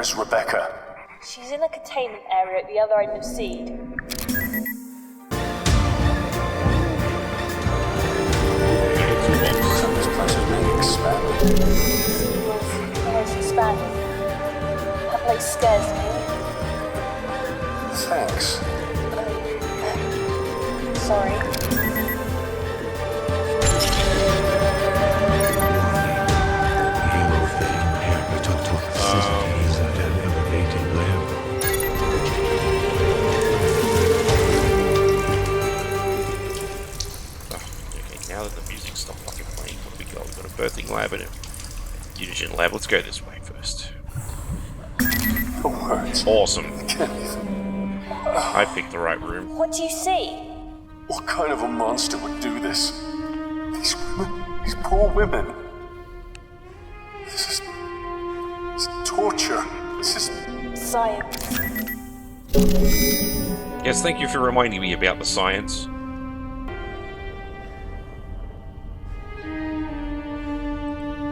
is Rebecca? She's in a containment area at the other end of Seed. This place is being expanded. Seed was always expanding. That place scares me. Thanks. Sorry. Now that the music's stopped fucking playing, what we got? We've got a birthing lab and a mutagen lab. Let's go this way first. The words. Awesome. Kenneth. I picked the right room. What do you see? What kind of a monster would do this? These women, these poor women. This is torture. This is Science. Yes, thank you for reminding me about the science.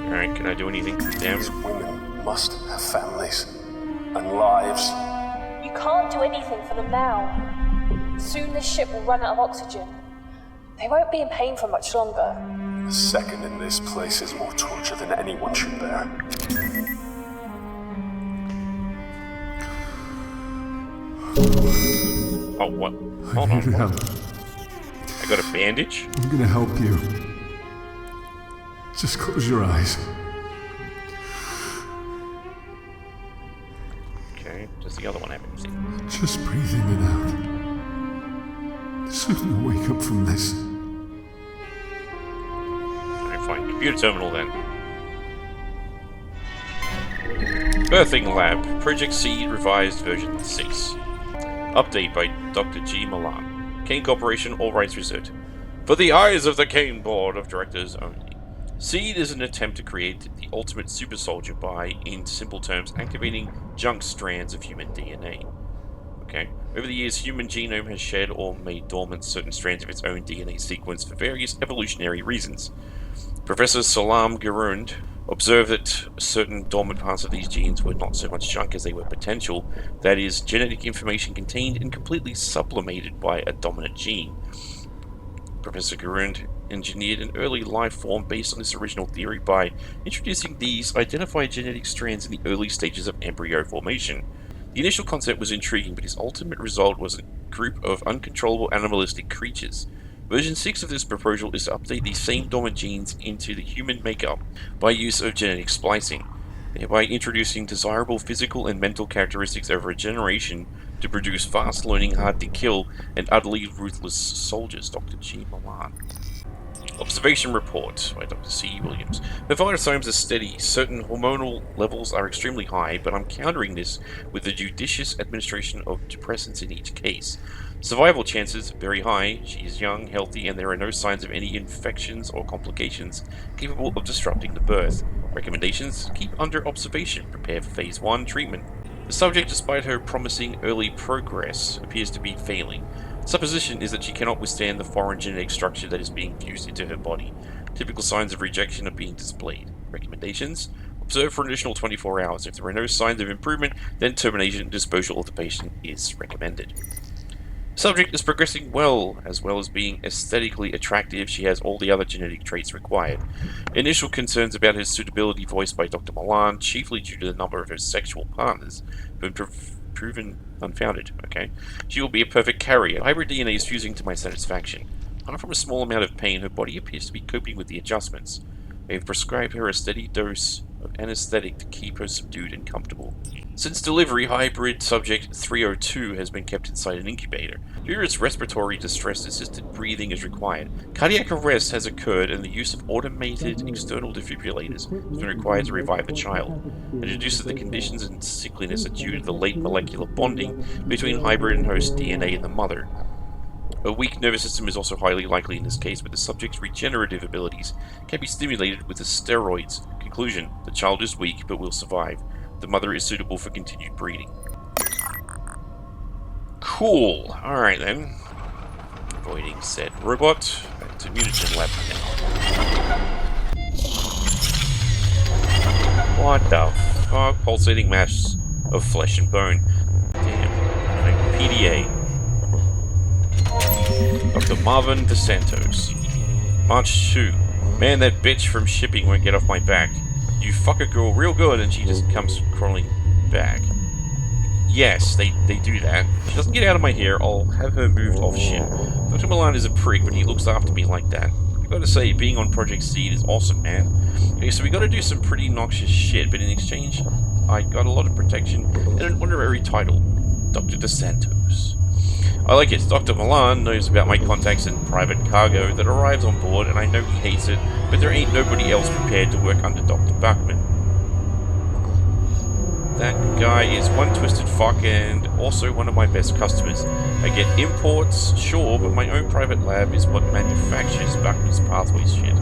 Alright, can I do anything to them? These women must have families and lives. You can't do anything for them now. Soon this ship will run out of oxygen. They won't be in pain for much longer. A second in this place is more torture than anyone should bear. Oh, what? Hold I'm here to on. help. I got a bandage? I'm gonna help you. Just close your eyes. Okay, does the other one have anything? Just breathe in and out. Soon you'll wake up from this. Alright, fine. Computer terminal then. Birthing Lab, Project Seed Revised Version 6. Update by Dr. G. Milan. Kane Corporation, all rights reserved. For the eyes of the Kane Board of Directors only. Seed is an attempt to create the ultimate super soldier by, in simple terms, activating junk strands of human DNA. Okay. Over the years, human genome has shed or made dormant certain strands of its own DNA sequence for various evolutionary reasons. Professor Salam Garund observed that certain dormant parts of these genes were not so much junk as they were potential, that is, genetic information contained and completely sublimated by a dominant gene. Professor Garund engineered an early life form based on this original theory by introducing these identified genetic strands in the early stages of embryo formation. The initial concept was intriguing, but his ultimate result was a group of uncontrollable animalistic creatures. Version 6 of this proposal is to update these same dormant genes into the human makeup by use of genetic splicing, thereby introducing desirable physical and mental characteristics over a generation to produce fast-learning, hard-to-kill, and utterly ruthless soldiers. Dr. G. Milan. Observation Report by Dr. C. Williams. The virusomes are steady. Certain hormonal levels are extremely high, but I'm countering this with the judicious administration of depressants in each case. Survival chances very high. She is young, healthy, and there are no signs of any infections or complications capable of disrupting the birth. Recommendations: keep under observation. Prepare for Phase 1 treatment. The subject, despite her promising early progress, appears to be failing. Supposition is that she cannot withstand the foreign genetic structure that is being fused into her body. Typical signs of rejection are being displayed. Recommendations: observe for an additional 24 hours. If there are no signs of improvement, then termination and disposal of the patient is recommended. Subject is progressing well as being aesthetically attractive. She has all the other genetic traits required. Initial concerns about her suitability voiced by Dr. Milan, chiefly due to the number of her sexual partners, have been proven unfounded. Okay, she will be a perfect carrier. Hybrid DNA is fusing to my satisfaction. Apart from a small amount of pain, her body appears to be coping with the adjustments. I have prescribed her a steady dose of anesthetic to keep her subdued and comfortable. Since delivery, hybrid subject 302 has been kept inside an incubator. Due to its respiratory distress, assisted breathing is required. Cardiac arrest has occurred and the use of automated external defibrillators has been required to revive the child. It deduces the conditions and sickliness are due to the late molecular bonding between hybrid and host DNA in the mother. A weak nervous system is also highly likely in this case, but the subject's regenerative abilities can be stimulated with the steroids. Conclusion: the child is weak but will survive. The mother is suitable for continued breeding. Cool. Alright then. Avoiding said robot. Back to mutagen lab now. What the fuck? Pulsating mass of flesh and bone. Damn. Right, PDA. Dr. Marvin DeSantos. March 2. Man, that bitch from shipping won't get off my back. You fuck a girl real good and she just comes crawling back. Yes, they do that. She doesn't get out of my hair, I'll have her moved off ship. Dr. Milan is a prick, but he looks after me like that. I gotta say, being on Project Seed is awesome, man. Okay, so we gotta do some pretty noxious shit, but in exchange, I got a lot of protection and an honorary title. Dr. DeSantos. I like it. Dr. Milan knows about my contacts in private cargo that arrives on board, and I know he hates it, but there ain't nobody else prepared to work under Dr. Bachman. That guy is one twisted fuck and also one of my best customers. I get imports, sure, but my own private lab is what manufactures Bachman's pathways shit.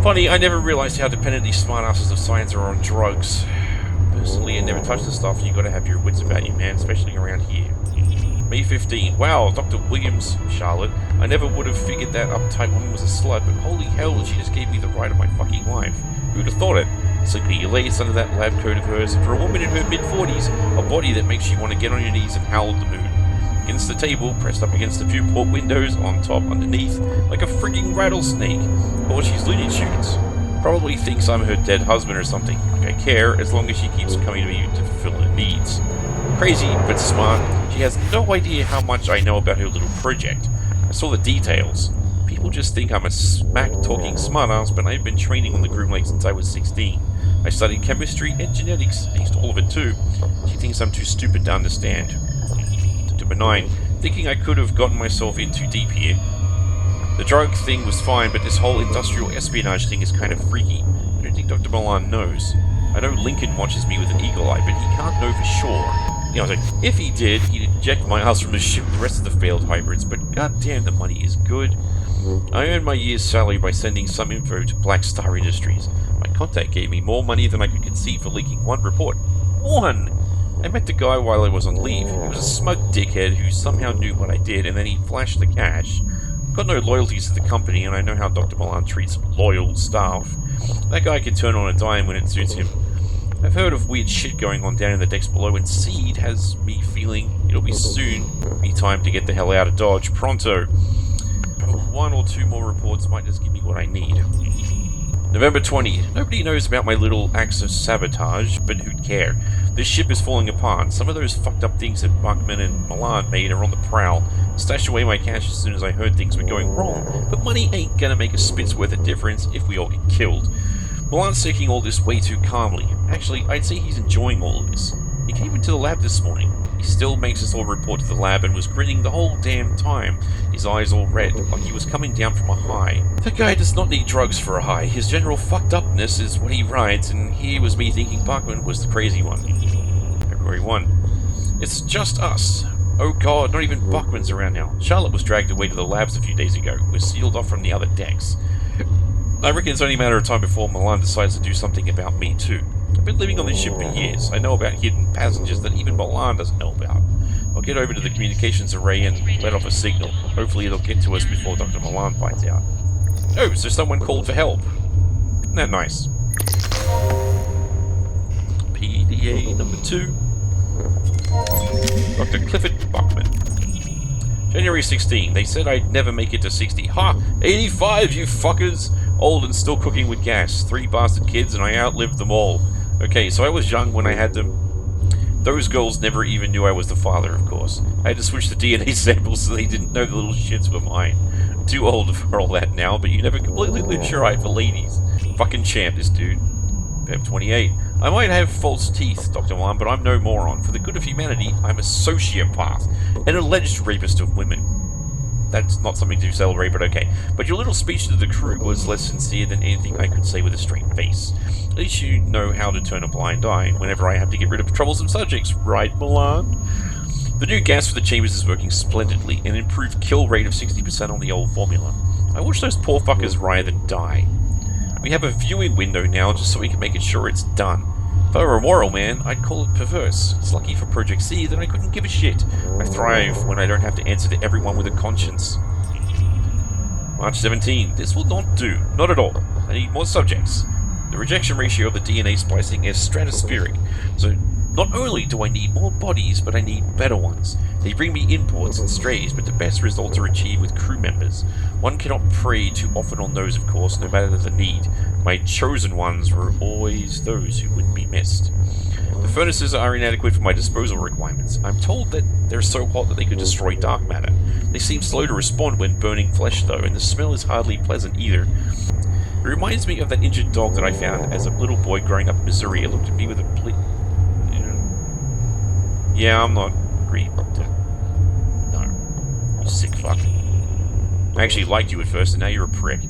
Funny, I never realized how dependent these smartasses of science are on drugs. Personally, I never touch the stuff, you gotta have your wits about you, man, especially around here. May 15. Wow, Dr. Williams, Charlotte. I never would have figured that uptight woman was a slut, but holy hell, she just gave me the ride of my fucking life. Who'd have thought it? Sleepy lace under that lab coat of hers, and for a woman in her mid-40s, a body that makes you want to get on your knees and howl at the moon. Against the table, pressed up against the viewport windows, on top, underneath, like a frigging rattlesnake. Or she's Looney Tunes. Probably thinks I'm her dead husband or something. Like I care, as long as she keeps coming to me to fulfill her needs. Crazy, but smart. She has no idea how much I know about her little project. I saw the details. People just think I'm a smack-talking smartass, but I've been training on the Groomlake since I was 16. I studied chemistry and genetics, aced all of it too. She thinks I'm too stupid to understand. Number 9. Thinking I could have gotten myself in too deep here. The drug thing was fine, but this whole industrial espionage thing is kind of freaky. I don't think Dr. Milan knows. I know Lincoln watches me with an eagle eye, but he can't know for sure. You know, like, if he did, he'd eject my ass from the ship with the rest of the failed hybrids, but goddamn, the money is good. I earned my year's salary by sending some info to Black Star Industries. My contact gave me more money than I could conceive for leaking one report. One! I met the guy while I was on leave. He was a smug dickhead who somehow knew what I did, and then he flashed the cash. I've got no loyalties to the company, and I know how Dr. Milan treats loyal staff. That guy can turn on a dime when it suits him. I've heard of weird shit going on down in the decks below, and Seed has me feeling it'll be soon be time to get the hell out of Dodge pronto. One or two more reports might just give me what I need. November 20. Nobody knows about my little acts of sabotage, but who'd care? This ship is falling apart. Some of those fucked up things that Bachman and Milan made are on the prowl. Stashed away my cash as soon as I heard things were going wrong. But money ain't gonna make a spit's worth of difference if we all get killed. Milan's taking all this way too calmly. Actually, I'd say he's enjoying all of this. He came into the lab this morning. He still makes us all report to the lab and was grinning the whole damn time, his eyes all red, like he was coming down from a high. That guy does not need drugs for a high. His general fucked upness is what he rides, and here was me thinking Bachman was the crazy one. February 1. It's just us. Oh god, not even Bachman's around now. Charlotte was dragged away to the labs a few days ago. We're sealed off from the other decks. I reckon it's only a matter of time before Milan decides to do something about me too. I've been living on this ship for years. I know about hidden passengers that even Milan doesn't know about. I'll get over to the communications array and let off a signal. Hopefully it'll get to us before Dr. Milan finds out. Oh, so someone called for help. Isn't that nice? PDA number 2. Dr. Clifford Bachman. January 16. They said I'd never make it to 60. Ha! 85, you fuckers! Old and still cooking with gas. 3 bastard kids and I outlived them all. Okay, so I was young when I had them. Those girls never even knew I was the father, of course. I had to switch the DNA samples so they didn't know the little shits were mine. I'm too old for all that now, but you never completely lose your eye for ladies. Fucking champ, this dude. Feb 28. I might have false teeth, Dr. Milan, but I'm no moron. For the good of humanity, I'm a sociopath, an alleged rapist of women. That's not something to celebrate, but okay. But your little speech to the crew was less sincere than anything I could say with a straight face. At least you know how to turn a blind eye whenever I have to get rid of troublesome subjects, right, Milan? The new gas for the chambers is working splendidly, an improved kill rate of 60% on the old formula. I watch those poor fuckers writhe and die. We have a viewing window now just so we can make sure it's done. If I were a moral man, I'd call it perverse. It's lucky for Project C that I couldn't give a shit. I thrive when I don't have to answer to everyone with a conscience. March 17. This will not do. Not at all. I need more subjects. The rejection ratio of the DNA splicing is stratospheric, so Not only do I need more bodies, but I need better ones. They bring me imports and strays, but the best results are achieved with crew members. One cannot prey too often on those, of course, no matter the need. My chosen ones were always those who would be missed. The furnaces are inadequate for my disposal requirements. I'm told that they're so hot that they could destroy dark matter. They seem slow to respond when burning flesh, though, and the smell is hardly pleasant either. It reminds me of that injured dog that I found as a little boy growing up in Missouri. It looked at me with a Yeah, I'm not greedy, Doctor. No. You sick fuck. I actually liked you at first, and now you're a prick.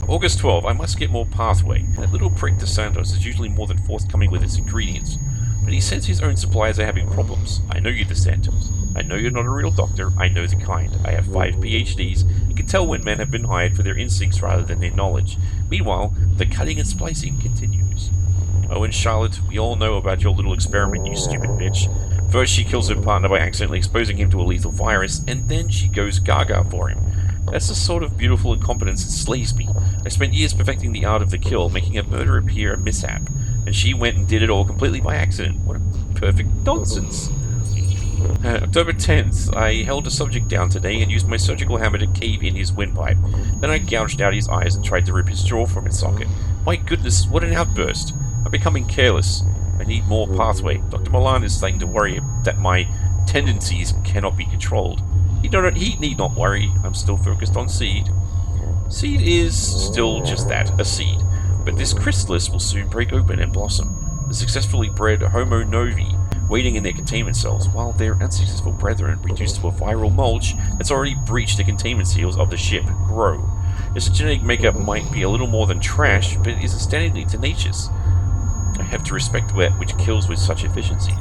August 12, I must get more pathway. That little prick DeSantos is usually more than forthcoming with its ingredients. But he says his own suppliers are having problems. I know you, DeSantos. I know you're not a real doctor. I know the kind. I have 5 PhDs and can tell when men have been hired for their instincts rather than their knowledge. Meanwhile, the cutting and splicing continues. Oh, and Charlotte, we all know about your little experiment, you stupid bitch. First she kills her partner by accidentally exposing him to a lethal virus, and then she goes gaga for him. That's the sort of beautiful incompetence that slays me. I spent years perfecting the art of the kill, making a murder appear a mishap, and she went and did it all completely by accident. What a perfect nonsense. October 10th, I held a subject down today and used my surgical hammer to cave in his windpipe. Then I gouged out his eyes and tried to rip his jaw from its socket. My goodness, what an outburst. I'm becoming careless. I need more pathway. Dr. Milan is starting to worry that my tendencies cannot be controlled. He need not worry. I'm still focused on seed. Seed is still just that, a seed. But this chrysalis will soon break open and blossom. The successfully bred Homo novi, waiting in their containment cells, while their unsuccessful brethren, reduced to a viral mulch that's already breached the containment seals of the ship, grow. Its genetic makeup might be a little more than trash, but it is astoundingly tenacious. I have to respect that which kills with such efficiency.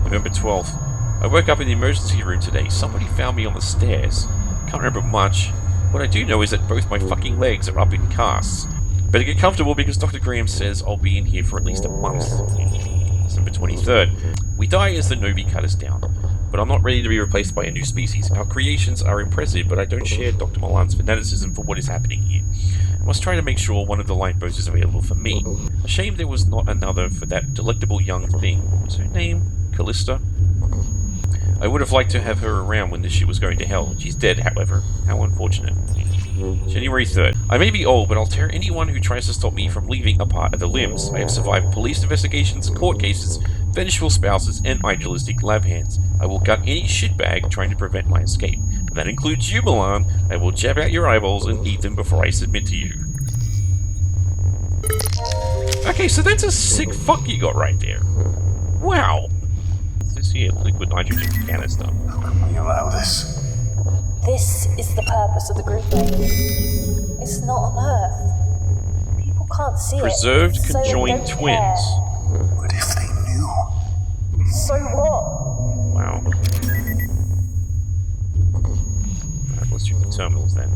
November 12th. I woke up in the emergency room today. Somebody found me on the stairs. Can't remember much. What I do know is that both my fucking legs are up in casts. Better get comfortable because Dr. Graham says I'll be in here for at least a month. December 23rd. We die as the Novi cut us down, but I'm not ready to be replaced by a new species. Our creations are impressive, but I don't share Dr. Milan's fanaticism for what is happening here. I must try to make sure one of the lifeboats is available for me. A shame there was not another for that delectable young thing. What was her name? Callista? I would have liked to have her around when this ship was going to hell. She's dead, however. How unfortunate. January 3rd. I may be old, but I'll tear anyone who tries to stop me from leaving a part of the limbs. I have survived police investigations, court cases, vengeful spouses, and idealistic lab hands. I will gut any shitbag trying to prevent my escape. And that includes you, Milan. I will jab out your eyeballs and eat them before I submit to you. Okay, so that's a sick fuck you got right there. Wow. What's this here? Liquid nitrogen canister. How can we allow this? This is the purpose of the Groomlake. It's not on Earth. People can't see Preserved it. So conjoined they don't twins. care. What if they knew? So what? Wow. Alright, let's check the terminals then.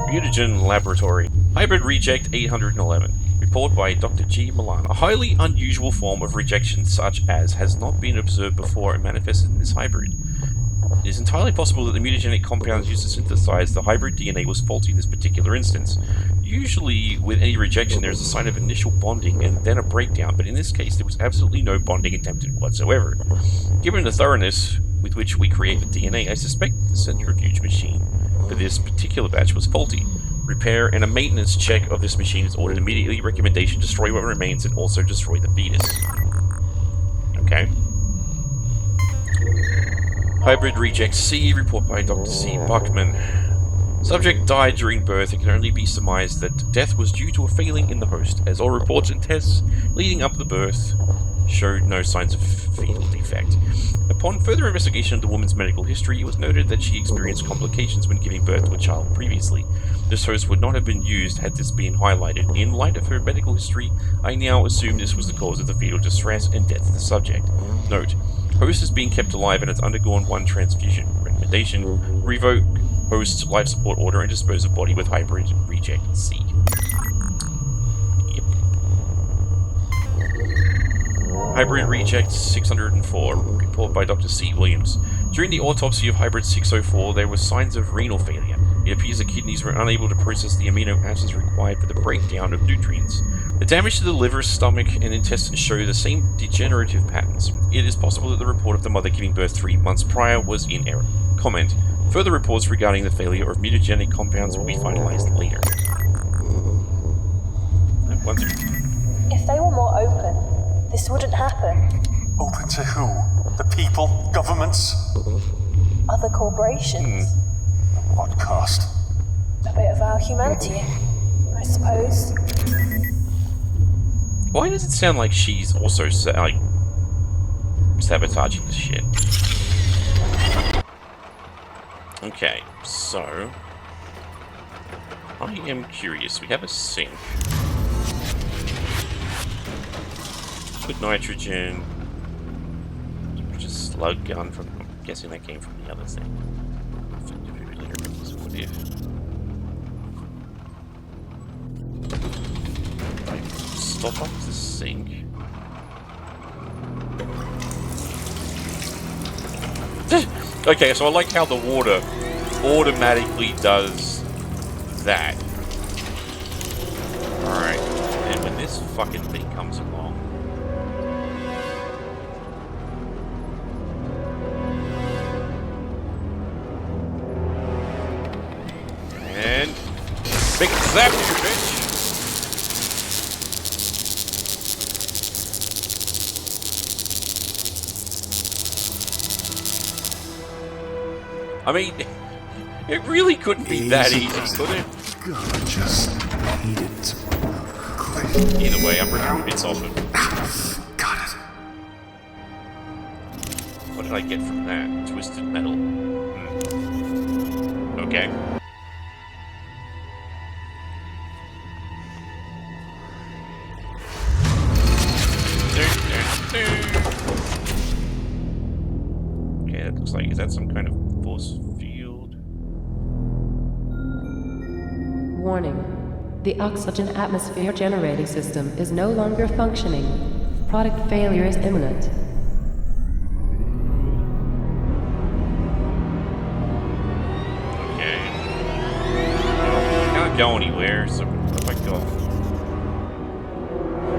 Mutagen Laboratory. Hybrid Reject 811. Report by Dr. G. Milan. A highly unusual form of rejection such as has not been observed before and manifested in this hybrid. It is entirely possible that the mutagenic compounds used to synthesize the hybrid DNA was faulty in this particular instance. Usually, with any rejection, there is a sign of initial bonding and then a breakdown, but in this case, there was absolutely no bonding attempted whatsoever. Given the thoroughness with which we create the DNA, I suspect the centrifuge machine for this particular batch was faulty. Repair and a maintenance check of this machine is ordered immediately. Recommendation: destroy what remains and also destroy the fetus. Okay. Hybrid Reject C, report by Dr. C. Buckman. Subject died during birth. It can only be surmised that death was due to a failing in the host, as all reports and tests leading up to the birth showed no signs of fetal defect. Upon further investigation of the woman's medical history, it was noted that she experienced complications when giving birth to a child previously. This host would not have been used had this been highlighted. In light of her medical history, I now assume this was the cause of the fetal distress and death of the subject. Note: host is being kept alive and has undergone 1 transfusion. Recommendation: revoke host's life support order and dispose of body with hybrid reject C. Yep. Hybrid Reject 604, report by Dr. C. Williams. During the autopsy of Hybrid 604, there were signs of renal failure. It appears the kidneys were unable to process the amino acids required for the breakdown of nutrients. The damage to the liver, stomach, and intestines show the same degenerative patterns. It is possible that the report of the mother giving birth 3 months prior was in error. Comment. Further reports regarding the failure of mutagenic compounds will be finalized later. If they were more open, this wouldn't happen. Open to who? The people? Governments? Other corporations. What cost? A bit of our humanity, I suppose. Why does it sound like she's also sabotaging this shit? Okay, so I am curious. We have a sink. Good nitrogen. Just slug gun from. I'm guessing that came from the other thing. What if? Stop up the sink. Okay, so I like how the water automatically does that. Alright, and when this fucking thing comes along. And big zap, you bitch! I mean, it really couldn't be that easy, could it? God, I just hate it. Either way, I'm ripping bits off it. Got it. What did I get from that? Twisted metal. Okay. Okay, that looks like, is that some kind of force field? Warning. The oxygen atmosphere generating system is no longer functioning. Product failure is imminent. Okay. Well, I can't go anywhere, so what if I go?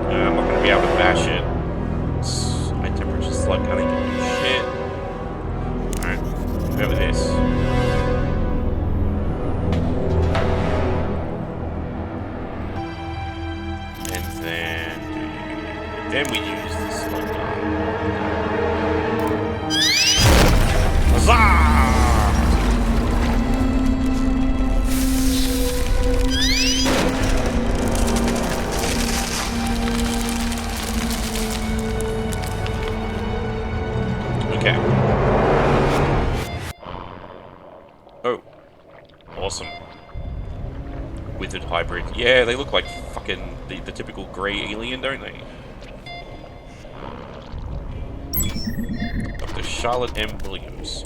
I'm not gonna be able to bash it. It's high temperature slug gunning can do shit. Alright, over this. Then we use the slug gun. Huzzah! Okay. Oh. Awesome. Withered hybrid. Yeah, they look like fucking the typical grey alien, don't they? Dr. Charlotte M. Williams.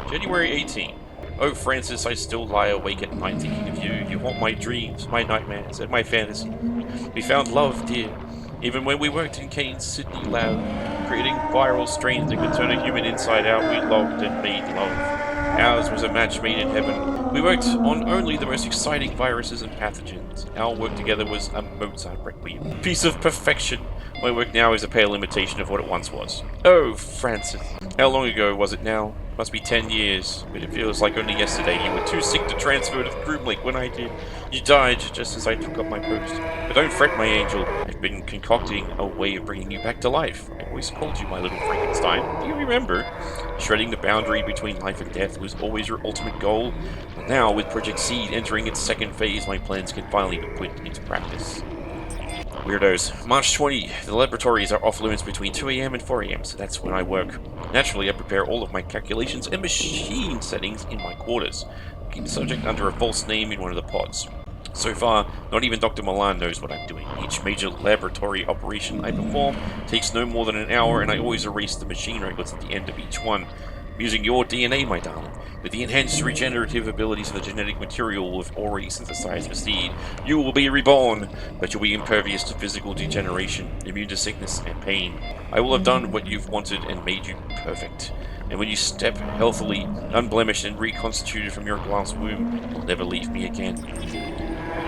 January 18. Oh, Francis, I still lie awake at night thinking of you. You haunt my dreams, my nightmares, and my fantasy. We found love, dear. Even when we worked in Kane's Sydney lab, creating viral strains that could turn a human inside out, we loved and made love. Ours was a match made in heaven. We worked on only the most exciting viruses and pathogens. Our work together was a Mozart requiem. Piece of perfection. My work now is a pale imitation of what it once was. Oh, Francis. How long ago was it now? Must be 10 years, but it feels like only yesterday. You were too sick to transfer to Groomlake when I did. You died just as I took up my post. But don't fret, my angel. I've been concocting a way of bringing you back to life. I always called you my little Frankenstein. Do you remember? Shredding the boundary between life and death was always your ultimate goal. And now, with Project Seed entering its second phase, my plans can finally be put into practice. Weirdos. March 20. The laboratories are off limits between 2 AM and 4 AM, so that's when I work. Naturally, I prepare all of my calculations and machine settings in my quarters. Keep the subject under a false name in one of the pods. So far, not even Dr. Milan knows what I'm doing. Each major laboratory operation I perform takes no more than an hour, and I always erase the machine records at the end of each one. I'm using your DNA, my darling. With the enhanced regenerative abilities of the genetic material we've already synthesized for Seed, you will be reborn, but you'll be impervious to physical degeneration, immune to sickness and pain. I will have done what you've wanted and made you perfect. And when you step healthily, unblemished and reconstituted from your glass womb, you'll never leave me again.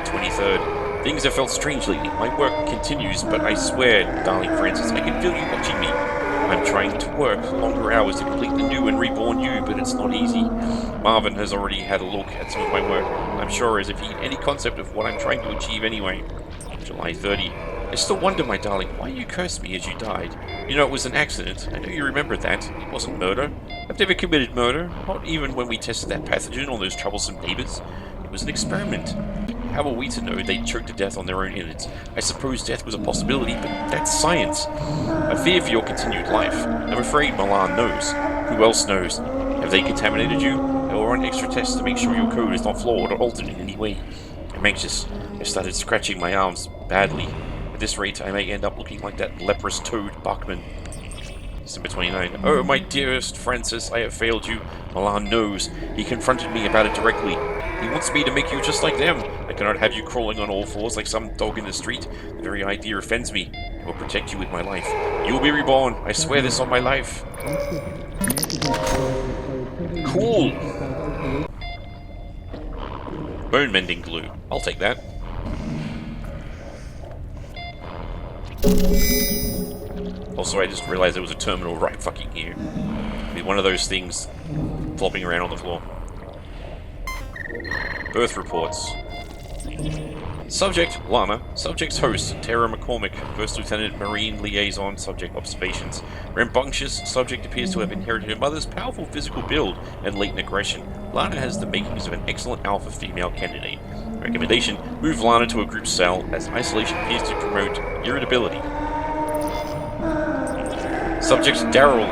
23rd. Things have felt strange lately. My work continues, but I swear, darling Francis, I can feel you watching me. I'm trying to work longer hours to complete the new and reborn you, but it's not easy. Marvin has already had a look at some of my work. I'm sure as if he had any concept of what I'm trying to achieve anyway. July 30. I still wonder, my darling, why you cursed me as you died. You know, it was an accident. I know you remember that. It wasn't murder. I've never committed murder, not even when we tested that pathogen on those troublesome neighbors. It was an experiment. How are we to know they choked to death on their own innards? I suppose death was a possibility, but that's science. I fear for your continued life. I'm afraid Milan knows. Who else knows? Have they contaminated you? I will run extra tests to make sure your code is not flawed or altered in any way. I'm anxious. I've started scratching my arms badly. At this rate, I may end up looking like that leprous toad Bachman. December 29. Oh, my dearest Francis, I have failed you. Milan knows. He confronted me about it directly. He wants me to make you just like them. I cannot have you crawling on all fours like some dog in the street. The very idea offends me. I will protect you with my life. You will be reborn. I swear this on my life. Cool. Bone mending glue. I'll take that. Also, I just realized there was a terminal right fucking here. Be one of those things flopping around on the floor. Birth reports. Subject, Lana. Subject's host, Tara McCormick. First Lieutenant, Marine Liaison. Subject, observations. Rambunctious. Subject appears to have inherited her mother's powerful physical build and latent aggression. Lana has the makings of an excellent alpha female candidate. Recommendation, move Lana to a group cell, as isolation appears to promote irritability. Subject, Daryl.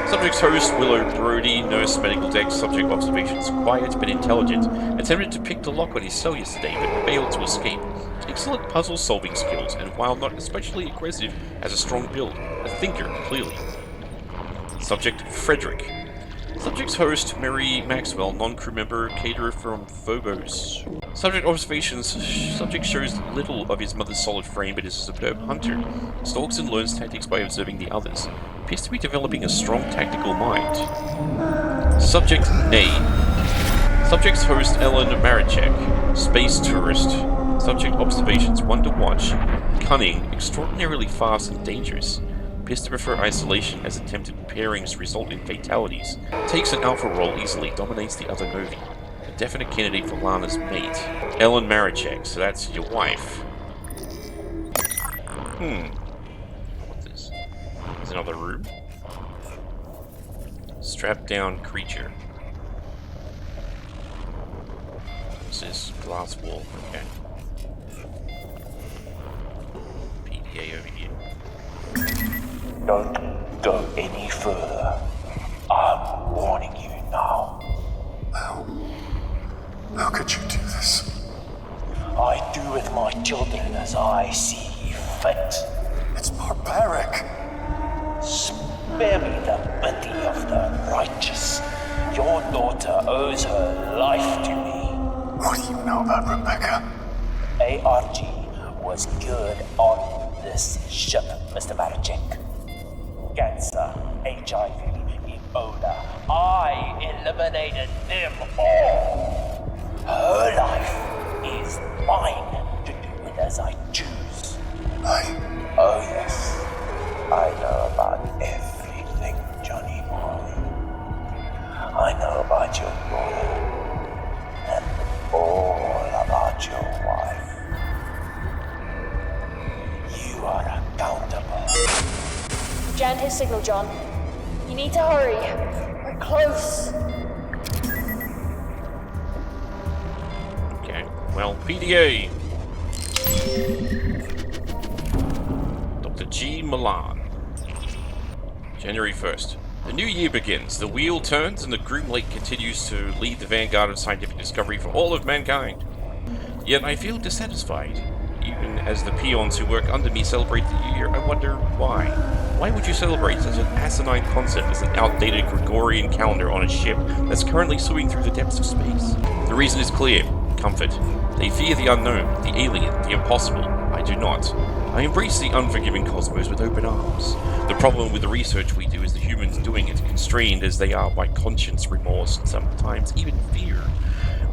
Subject's host, Willow Brody. Nurse, medical deck. Subject observations, quiet but intelligent. Attempted to pick the lock on his cell yesterday, but failed to escape. Excellent puzzle-solving skills, and while not especially aggressive, has a strong build. A thinker, clearly. Subject, Frederick. Subject's host, Mary Maxwell, non-crew member, caterer from Phobos. Subject observations. Subject shows little of his mother's solid frame, but is a superb hunter. Stalks and learns tactics by observing the others. Appears to be developing a strong tactical mind. Subject, Nay. Subject's host, Ellen Marichek. Space tourist. Subject observations, one to watch. Cunning, extraordinarily fast and dangerous. Appears to prefer isolation, as attempted pairings result in fatalities. Takes an alpha role easily, dominates the other Novi. A definite candidate for Lana's mate. Ellen Marichek, so that's your wife. What's this? There's another room. Strapped down creature. What's this? Glass wall, okay. PDA over here. Don't go any further. I'm warning you now. How could you do this? I do with my children as I see fit. It's barbaric. Spare me the pity of the righteous. Your daughter owes her life to me. What do you know about Rebecca? ARG was good on this ship, Mr. Marichek. Cancer, HIV, Ebola. I eliminated them all. Her life is mine to do with as I choose. Oh yes, I know about everything, Johnny boy. I know about your daughter and all about your wife. You are accountable. Jammed his signal, John. You need to hurry. We're close. Okay, well, PDA. Dr. G. Milan. January 1st. The new year begins. The wheel turns and the Groomlake continues to lead the vanguard of scientific discovery for all of mankind. Yet I feel dissatisfied. Even as the peons who work under me celebrate the new year, I wonder why. Why would you celebrate such an asinine concept as an outdated Gregorian calendar on a ship that's currently swimming through the depths of space? The reason is clear. Comfort. They fear the unknown, the alien, the impossible. I do not. I embrace the unforgiving cosmos with open arms. The problem with the research we do is the humans doing it, constrained as they are by conscience, remorse, and sometimes even fear.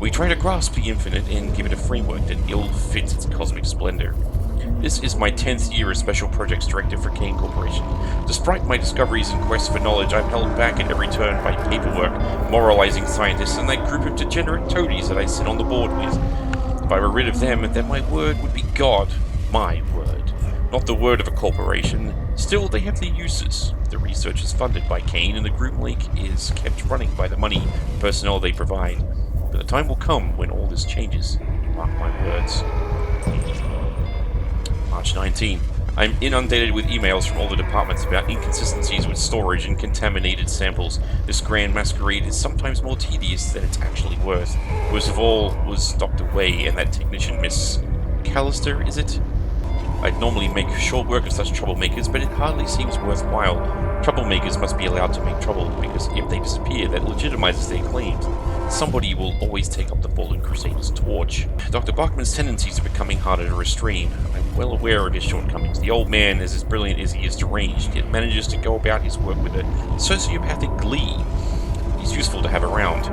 We try to grasp the infinite and give it a framework that ill-fits its cosmic splendor. This is my 10th year as Special Projects Director for Kane Corporation. Despite my discoveries and quest for knowledge, I'm held back at every turn by paperwork, moralizing scientists, and that group of degenerate toadies that I sit on the board with. If I were rid of them, then my word would be God. My word. Not the word of a corporation. Still, they have their uses. The research is funded by Kane, and the Groomlake is kept running by the money and personnel they provide. But the time will come when all this changes. Mark my words. March 19. I'm inundated with emails from all the departments about inconsistencies with storage and contaminated samples. This grand masquerade is sometimes more tedious than it's actually worth. Worst of all was Dr. Wei and that technician, Miss Callister, is it? I'd normally make short work of such troublemakers, but it hardly seems worthwhile. Troublemakers must be allowed to make trouble, because if they disappear, that legitimizes their claims. Somebody will always take up the fallen Crusader's torch. Dr. Bachman's tendencies are becoming harder to restrain. I'm well aware of his shortcomings. The old man is as brilliant as he is deranged, yet manages to go about his work with a sociopathic glee. He's useful to have around.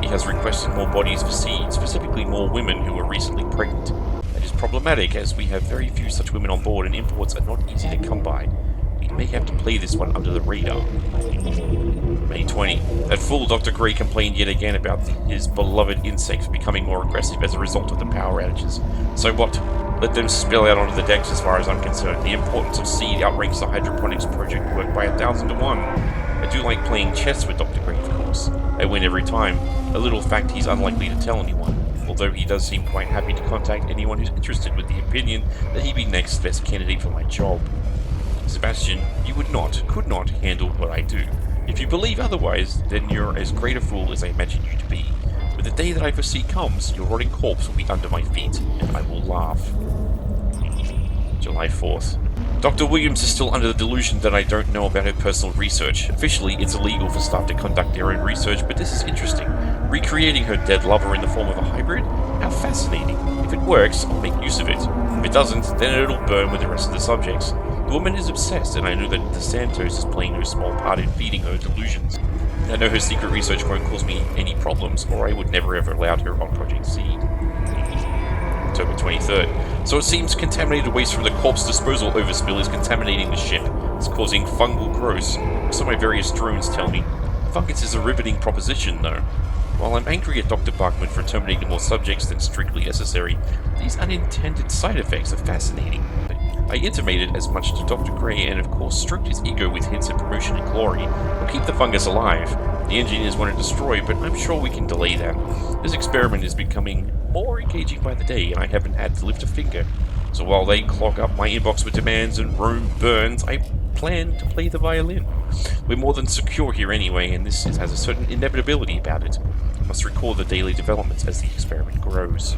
He has requested more bodies for seed, specifically more women who were recently pregnant. That is problematic, as we have very few such women on board and imports are not easy to come by. We may have to play this one under the radar. May 20. That fool Dr. Gray complained yet again about his beloved insects becoming more aggressive as a result of the power outages. So what? Let them spill out onto the decks as far as I'm concerned. The importance of seed outranks the hydroponics project work by 1,000 to 1. I do like playing chess with Dr. Gray, of course. I win every time. A little fact he's unlikely to tell anyone, although he does seem quite happy to contact anyone who's interested with the opinion that he'd be next best candidate for my job. Sebastian, you could not handle what I do. If you believe otherwise, then you're as great a fool as I imagine you to be. But the day that I foresee comes, your rotting corpse will be under my feet, and I will laugh. July 4th. Dr. Williams is still under the delusion that I don't know about her personal research. Officially, it's illegal for staff to conduct their own research, but this is interesting. Recreating her dead lover in the form of a hybrid? How fascinating. If it works, I'll make use of it. If it doesn't, then it'll burn with the rest of the subjects. The woman is obsessed, and I know that the Santos is playing no small part in feeding her delusions. I know her secret research won't cause me any problems, or I would never have allowed her on Project Seed. October 23rd. So it seems contaminated waste from the corpse disposal overspill is contaminating the ship. It's causing fungal growth, so my various drones tell me. Fungus is a riveting proposition, though. While I'm angry at Dr. Bachman for terminating more subjects than strictly necessary, these unintended side effects are fascinating. I intimated as much to Dr. Gray and of course stroked his ego with hints of promotion and glory. We'll keep the fungus alive. The engineers want it destroyed, but I'm sure we can delay that. This experiment is becoming more engaging by the day, and I haven't had to lift a finger. So while they clog up my inbox with demands and Rome burns, I plan to play the violin. We're more than secure here anyway, and this has a certain inevitability about it. I must record the daily developments as the experiment grows.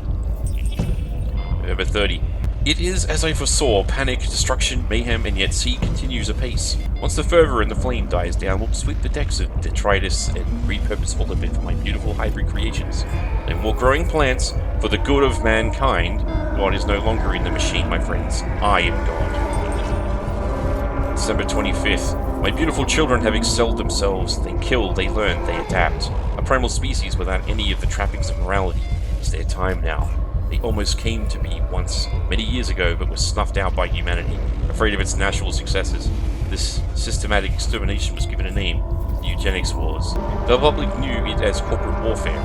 November 30. It is, as I foresaw, panic, destruction, mayhem, and yet C continues apace. Once the fervor and the flame dies down, we'll sweep the decks of detritus and repurpose all of it for my beautiful hybrid creations. No more growing plants, for the good of mankind. God is no longer in the machine, my friends. I am God. December 25th. My beautiful children have excelled themselves. They kill, they learn, they adapt. A primal species without any of the trappings of morality. It's their time now. They almost came to be once, many years ago, but were snuffed out by humanity, afraid of its natural successes. This systematic extermination was given a name, the Eugenics Wars. The public knew it as corporate warfare.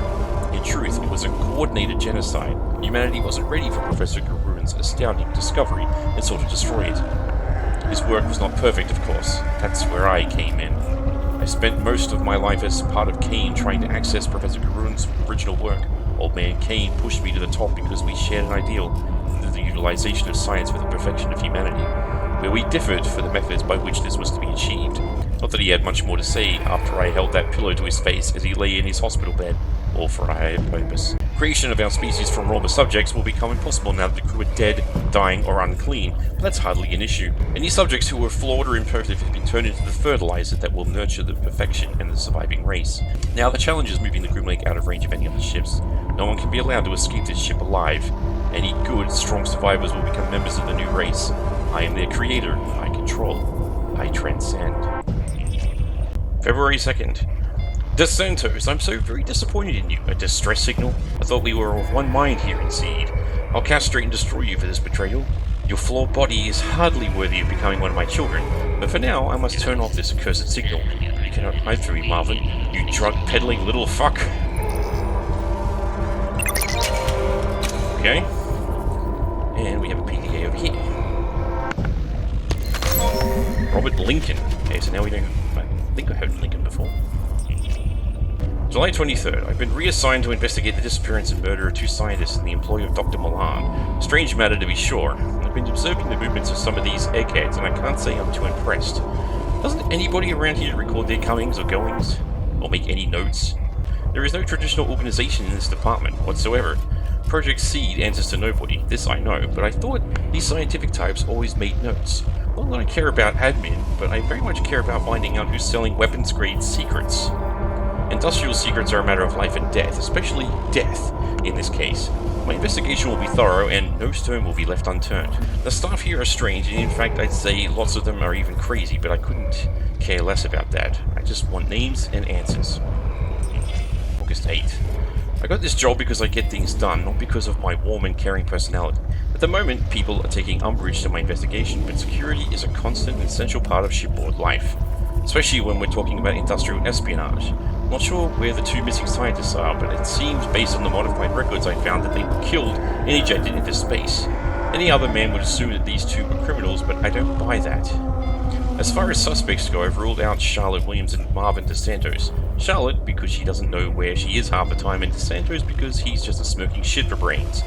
In truth, it was a coordinated genocide. Humanity wasn't ready for Professor Garuin's astounding discovery and sought to destroy it. His work was not perfect, of course. That's where I came in. I spent most of my life as part of Kane trying to access Professor Garuin's original work. Old Man Kane pushed me to the top because we shared an ideal, the utilization of science for the perfection of humanity, where we differed for the methods by which this was to be achieved. Not that he had much more to say after I held that pillow to his face as he lay in his hospital bed, all for a higher purpose. Creation of our species from raw subjects will become impossible now that the crew are dead, dying, or unclean, but that's hardly an issue. Any subjects who are flawed or imperfect have been turned into the fertilizer that will nurture the perfection and the surviving race. Now the challenge is moving the Groomlake out of range of any other ships. No one can be allowed to escape this ship alive. Any good, strong survivors will become members of the new race. I am their creator. I control. I transcend. February 2nd. DeSantos, I'm so very disappointed in you. A distress signal? I thought we were of one mind here in Seed. I'll castrate and destroy you for this betrayal. Your flawed body is hardly worthy of becoming one of my children, but for now I must turn off this accursed signal. You cannot hide from me, Marvin, you drug-peddling little fuck. Okay. And we have a PDA over here. Robert Lincoln. Okay, so now we know. I think I heard Lincoln before. July 23rd. I've been reassigned to investigate the disappearance and murder of 2 scientists in the employ of Dr. Milan. Strange matter to be sure. I've been observing the movements of some of these eggheads, and I can't say I'm too impressed. Doesn't anybody around here record their comings or goings? Or make any notes? There is no traditional organization in this department whatsoever. Project Seed answers to nobody, this I know, but I thought these scientific types always made notes. Not that I care about admin, but I very much care about finding out who's selling weapons-grade secrets. Industrial secrets are a matter of life and death, especially death in this case. My investigation will be thorough and no stone will be left unturned. The staff here are strange, and in fact I'd say lots of them are even crazy, but I couldn't care less about that. I just want names and answers. August 8th. I got this job because I get things done, not because of my warm and caring personality. At the moment, people are taking umbrage to my investigation, but security is a constant and essential part of shipboard life. Especially when we're talking about industrial espionage. Not sure where the 2 missing scientists are, but it seems based on the modified records I found that they were killed and ejected into space. Any other man would assume that these 2 were criminals, but I don't buy that. As far as suspects go, I've ruled out Charlotte Williams and Marvin DeSantos. Charlotte, because she doesn't know where she is half the time, and DeSantos because he's just a smoking shit for brains.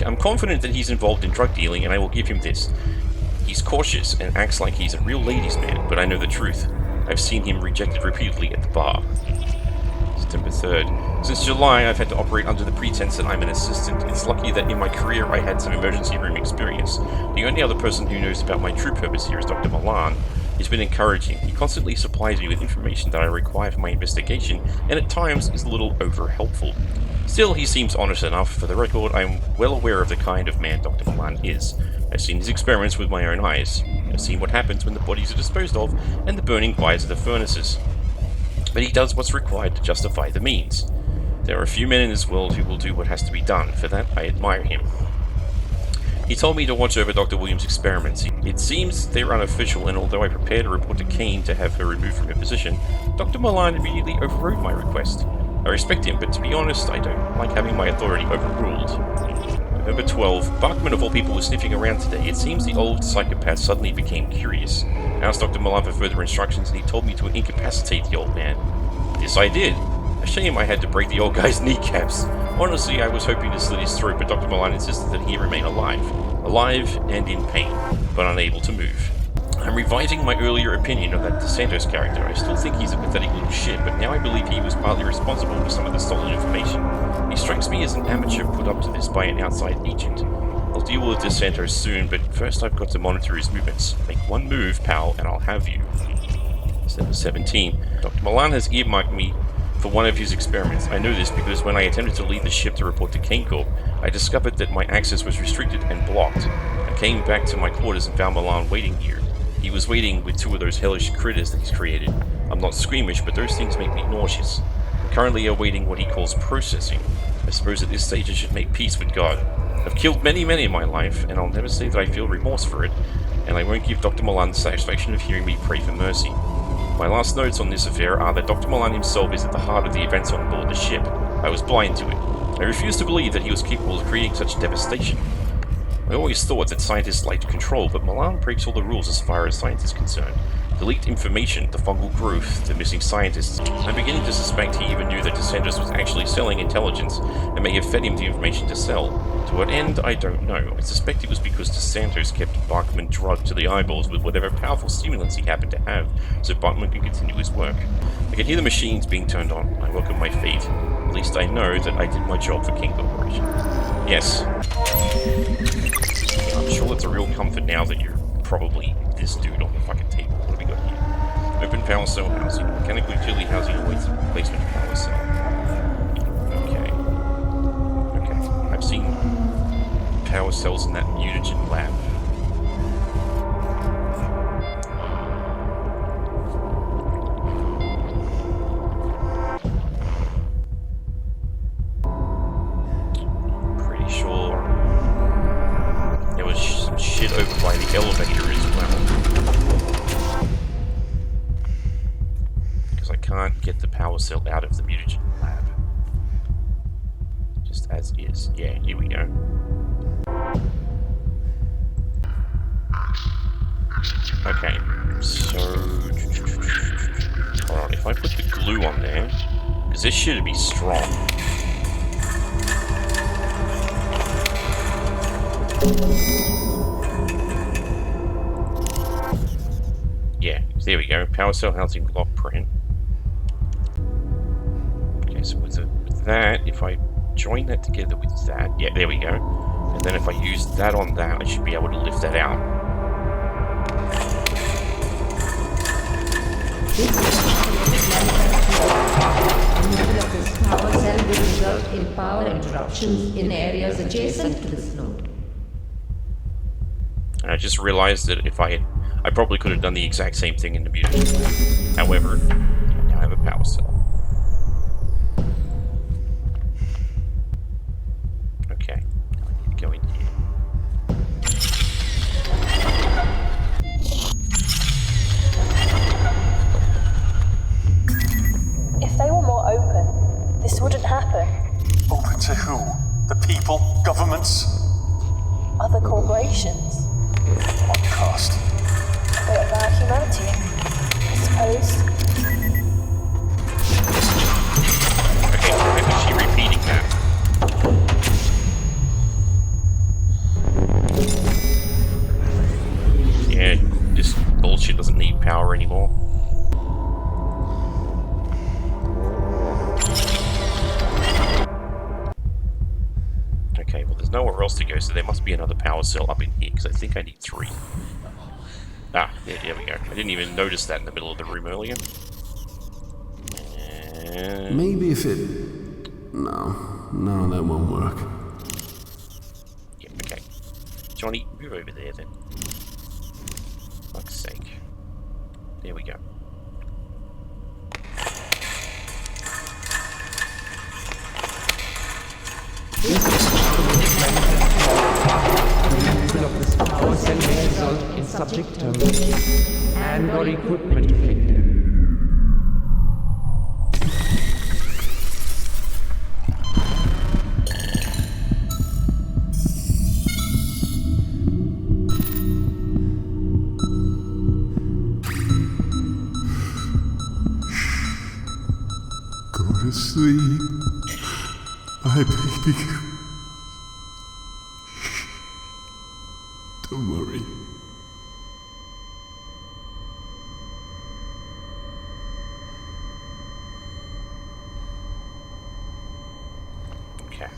I'm confident that he's involved in drug dealing, and I will give him this. He's cautious and acts like he's a real ladies' man, but I know the truth. I've seen him rejected repeatedly at the bar. September 3rd. Since July, I've had to operate under the pretense that I'm an assistant. It's lucky that in my career I had some emergency room experience. The only other person who knows about my true purpose here is Dr. Milan. He's been encouraging. He constantly supplies me with information that I require for my investigation, and at times is a little over-helpful. Still, he seems honest enough. For the record, I'm well aware of the kind of man Dr. Milan is. I've seen his experiments with my own eyes. I've seen what happens when the bodies are disposed of, and the burning fires of the furnaces. But he does what's required to justify the means. There are a few men in this world who will do what has to be done. For that, I admire him. He told me to watch over Dr. Williams' experiments. It seems they're unofficial, and although I prepared a report to Kane to have her removed from her position, Dr. Milan immediately overrode my request. I respect him, but to be honest, I don't like having my authority overruled. November 12. Bachman of all people was sniffing around today. It seems the old psychopath suddenly became curious. I asked Dr. Milan for further instructions, and he told me to incapacitate the old man. This I did. A shame I had to break the old guy's kneecaps. Honestly, I was hoping to slit his throat, but Dr. Milan insisted that he remain alive. Alive and in pain, but unable to move. I'm revising my earlier opinion of that DeSantos character. I still think he's a pathetic little shit, but now I believe he was partly responsible for some of the stolen information. He strikes me as an amateur put up to this by an outside agent. I'll deal with DeSantos soon, but first I've got to monitor his movements. Make one move, pal, and I'll have you. December 17. Dr. Milan has earmarked me for one of his experiments. I know this because when I attempted to leave the ship to report to Kane Corp, I discovered that my access was restricted and blocked. I came back to my quarters and found Milan waiting here. He was waiting with 2 of those hellish critters that he's created. I'm not squeamish, but those things make me nauseous. I'm currently awaiting what he calls processing. I suppose at this stage I should make peace with God. I've killed many men in my life, and I'll never say that I feel remorse for it, and I won't give Dr. Milan the satisfaction of hearing me pray for mercy. My last notes on this affair are that Dr. Milan himself is at the heart of the events on board the ship. I was blind to it. I refuse to believe that he was capable of creating such devastation. I always thought that scientists liked control, but Milan breaks all the rules as far as science is concerned. The leaked information, the fungal growth, the missing scientists. I'm beginning to suspect he even knew that DeSantos was actually selling intelligence and may have fed him the information to sell. To what end, I don't know. I suspect it was because DeSantos kept Bachman drugged to the eyeballs with whatever powerful stimulants he happened to have, so Bachman could continue his work. I can hear the machines being turned on. I welcome my fate. At least I know that I did my job for King Corporation. Yes. I'm sure it's a real comfort now that you're probably this dude on the fucking table. What have we got here? Open power cell housing. Mechanical utility housing awaits replacement power cell. Okay. Okay. I've seen power cells in that mutagen lab. the mutagen lab. Just as is. Yeah, here we go. Okay, so... Hold on, if I put the glue on there... Because this should be strong. Yeah, there we go. Power cell housing block print. Okay, so with that, if I join that together with that... Yeah, there we go. And then if I use that on that, I should be able to lift that out. Removal of this power cell will result in power interruptions in areas adjacent to this node. And I just realized that if I probably could have done the exact same thing in the mutagen. However, I now have a power cell. Okay, I need to go in here. If they were more open, this wouldn't happen. Open to who? The people? Governments? Other corporations. What cost? A bit of our humanity, I suppose. Okay, maybe she's repeating that. Yeah, this bullshit doesn't need power anymore. Okay, well there's nowhere else to go, so there must be another power cell up in here, because I think I need 3. Ah, there we go. I didn't even notice that in the middle of the room earlier. And... Maybe if it... No, that won't work. Yeah, okay. Johnny, move over there then. Fuck's sake. There we go. Removal of this power cell may result in subject termination and or equipment failure. Go to sleep. My baby. Don't worry. Okay.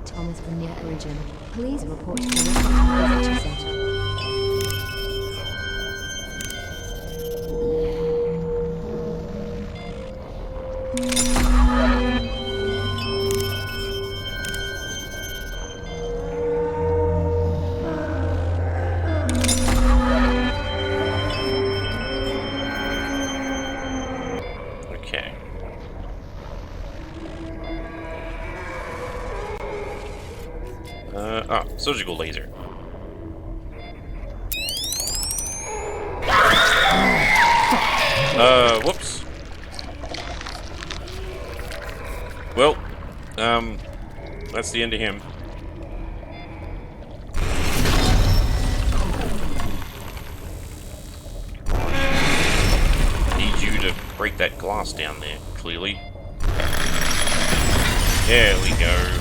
Thomas from near origin. Please report to the Visitor Center. Okay. Surgical laser. Whoops. Well, that's the end of him. Need you to break that glass down there, clearly. There we go.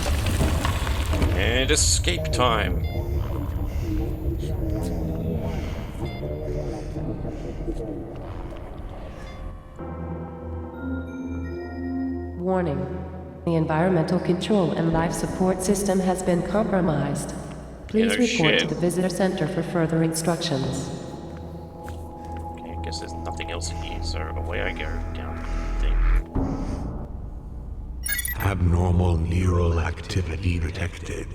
And escape time. Warning. The environmental control and life support system has been compromised. Please no report shit. to the Visitor Center for further instructions. Okay, I guess there's nothing else in here, so away I go. Down Abnormal neural activity detected.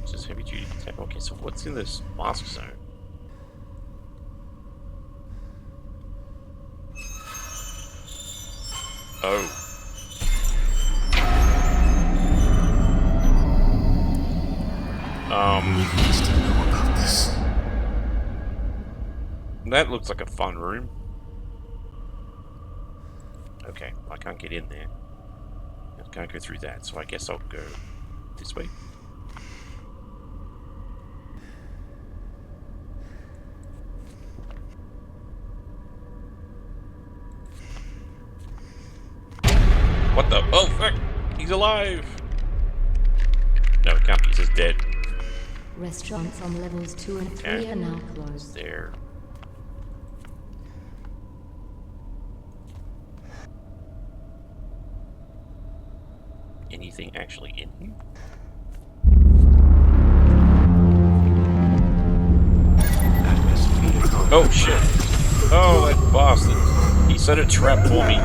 This is heavy duty detect. Okay, so what's in this mask zone? Oh. He needs to know about this. That looks like a fun room. Okay, I can't get in there. I can't go through that, so I guess I'll go this way. What the? Oh, fuck! He's alive! No, it can't be. He's just dead. Restaurants on levels 2 and 3 are now closed. There. Anything actually in here? Oh shit! Oh, that bastard! He set a trap for me.